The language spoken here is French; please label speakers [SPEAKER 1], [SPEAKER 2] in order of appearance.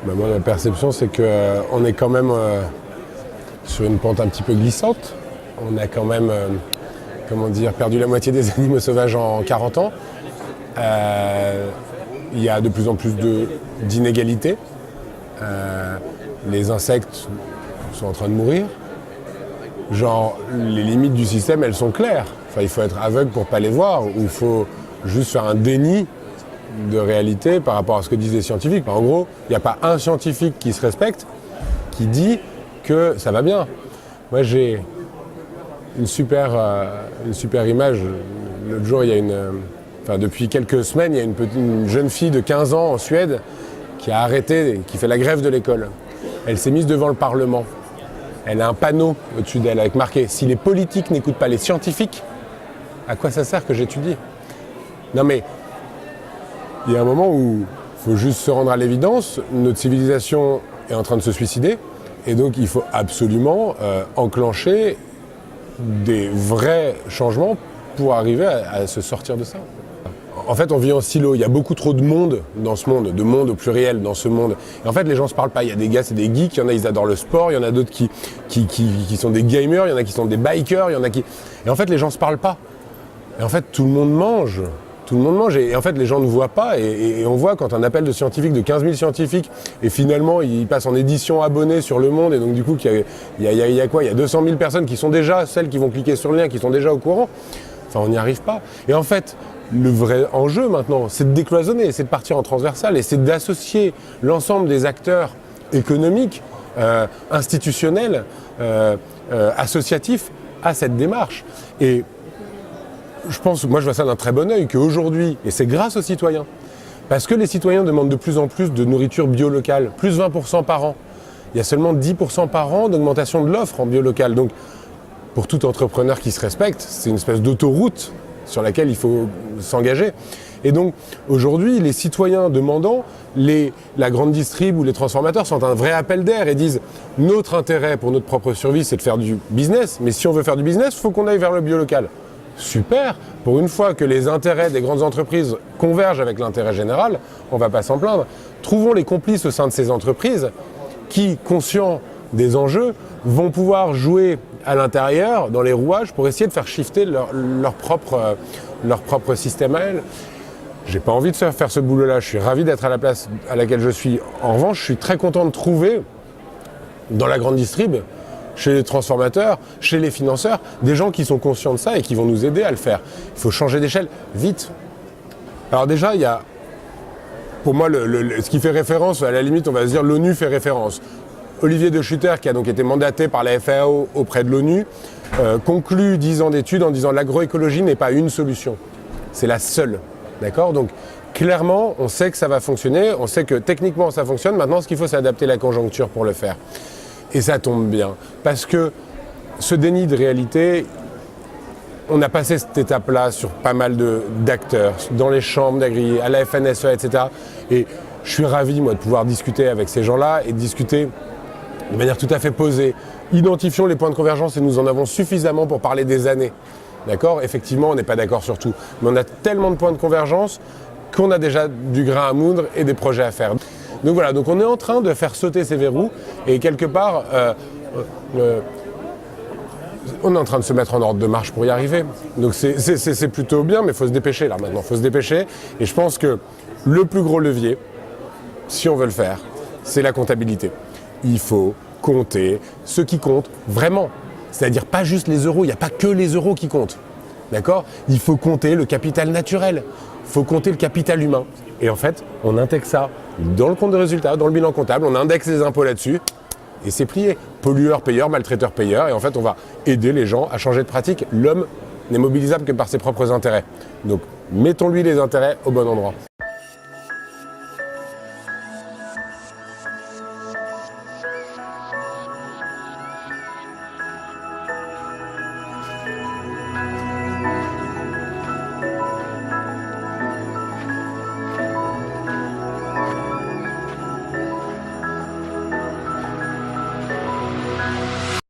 [SPEAKER 1] Moi, ma perception, c'est qu'on est quand même sur une pente un petit peu glissante. On a quand même, perdu la moitié des animaux sauvages en 40 ans. Il y a de plus en plus d'inégalités. Les insectes sont en train de mourir. Genre, les limites du système, elles sont claires. Enfin, il faut être aveugle pour ne pas les voir, ou il faut juste faire un déni de réalité par rapport à ce que disent les scientifiques. En gros, il n'y a pas un scientifique qui se respecte qui dit que ça va bien. Moi, j'ai une super image. L'autre jour, il y a depuis quelques semaines, il y a une jeune fille de 15 ans en Suède qui a arrêté, qui fait la grève de l'école. Elle s'est mise devant le Parlement. Elle a un panneau au-dessus d'elle avec marqué « Si les politiques n'écoutent pas les scientifiques, à quoi ça sert que j'étudie ?» Non mais, il y a un moment où il faut juste se rendre à l'évidence, notre civilisation est en train de se suicider, et donc il faut absolument enclencher des vrais changements pour arriver à se sortir de ça. En fait, on vit en silo. Il y a beaucoup trop de monde dans ce monde, de monde au pluriel dans ce monde. Et en fait, les gens se parlent pas. Il y a des gars, c'est des geeks, il y en a, ils adorent le sport, il y en a d'autres qui sont des gamers, il y en a qui sont des bikers, il y en a qui... Et en fait, les gens se parlent pas. Et en fait, tout le monde mange. Tout le monde mange. Et en fait, les gens ne voient pas. Et on voit quand un appel de scientifiques, de 15 000 scientifiques, et finalement, il passe en édition abonnée sur Le Monde, et donc du coup, il y a quoi ? Il y a 200 000 personnes qui sont déjà, celles qui vont cliquer sur le lien, qui sont déjà au courant. Enfin, on n'y arrive pas. Et en fait, le vrai enjeu maintenant, c'est de décloisonner, c'est de partir en transversal et c'est d'associer l'ensemble des acteurs économiques, institutionnels, associatifs à cette démarche. Et je vois ça d'un très bon œil qu'aujourd'hui, et c'est grâce aux citoyens, parce que les citoyens demandent de plus en plus de nourriture bio locale, plus 20% par an. Il y a seulement 10% par an d'augmentation de l'offre en bio local. Donc, pour tout entrepreneur qui se respecte, c'est une espèce d'autoroute sur laquelle il faut s'engager. Et donc, aujourd'hui, les citoyens demandants, la grande distrib ou les transformateurs sont un vrai appel d'air et disent « Notre intérêt pour notre propre survie, c'est de faire du business, mais si on veut faire du business, il faut qu'on aille vers le bio local. » Super! Pour une fois que les intérêts des grandes entreprises convergent avec l'intérêt général, on ne va pas s'en plaindre. Trouvons les complices au sein de ces entreprises qui, conscients des enjeux, vont pouvoir jouer à l'intérieur, dans les rouages, pour essayer de faire shifter leur propre système à elles. J'ai pas envie de faire ce boulot-là, je suis ravi d'être à la place à laquelle je suis. En revanche, je suis très content de trouver, dans la grande distrib, chez les transformateurs, chez les financeurs, des gens qui sont conscients de ça et qui vont nous aider à le faire. Il faut changer d'échelle vite. Alors déjà, il y a, pour moi, ce qui fait référence, à la limite, on va se dire, l'ONU fait référence. Olivier De Schutter, qui a donc été mandaté par la FAO auprès de l'ONU, conclut 10 ans d'études en disant que l'agroécologie n'est pas une solution, c'est la seule. D'accord ? Donc clairement, on sait que ça va fonctionner, on sait que techniquement ça fonctionne, maintenant ce qu'il faut c'est adapter la conjoncture pour le faire. Et ça tombe bien, parce que ce déni de réalité, on a passé cette étape-là sur pas mal d'acteurs, dans les chambres d'agri, à la FNSEA, etc. Et je suis ravi, moi, de pouvoir discuter avec ces gens-là et de discuter de manière tout à fait posée. Identifions les points de convergence et nous en avons suffisamment pour parler des années. D'accord ? Effectivement, on n'est pas d'accord sur tout. Mais on a tellement de points de convergence qu'on a déjà du grain à moudre et des projets à faire. Donc voilà, donc on est en train de faire sauter ces verrous et quelque part, on est en train de se mettre en ordre de marche pour y arriver. Donc c'est plutôt bien, mais il faut se dépêcher là maintenant. Il faut se dépêcher et je pense que le plus gros levier, si on veut le faire, c'est la comptabilité. Il faut compter ce qui compte vraiment. C'est-à-dire pas juste les euros, il n'y a pas que les euros qui comptent. D'accord ? Il faut compter le capital naturel, il faut compter le capital humain. Et en fait, on intègre ça dans le compte de résultat, dans le bilan comptable, on indexe les impôts là-dessus, et c'est plié. Pollueur-payeur, maltraiteur-payeur, et en fait, on va aider les gens à changer de pratique. L'homme n'est mobilisable que par ses propres intérêts. Donc, mettons-lui les intérêts au bon endroit.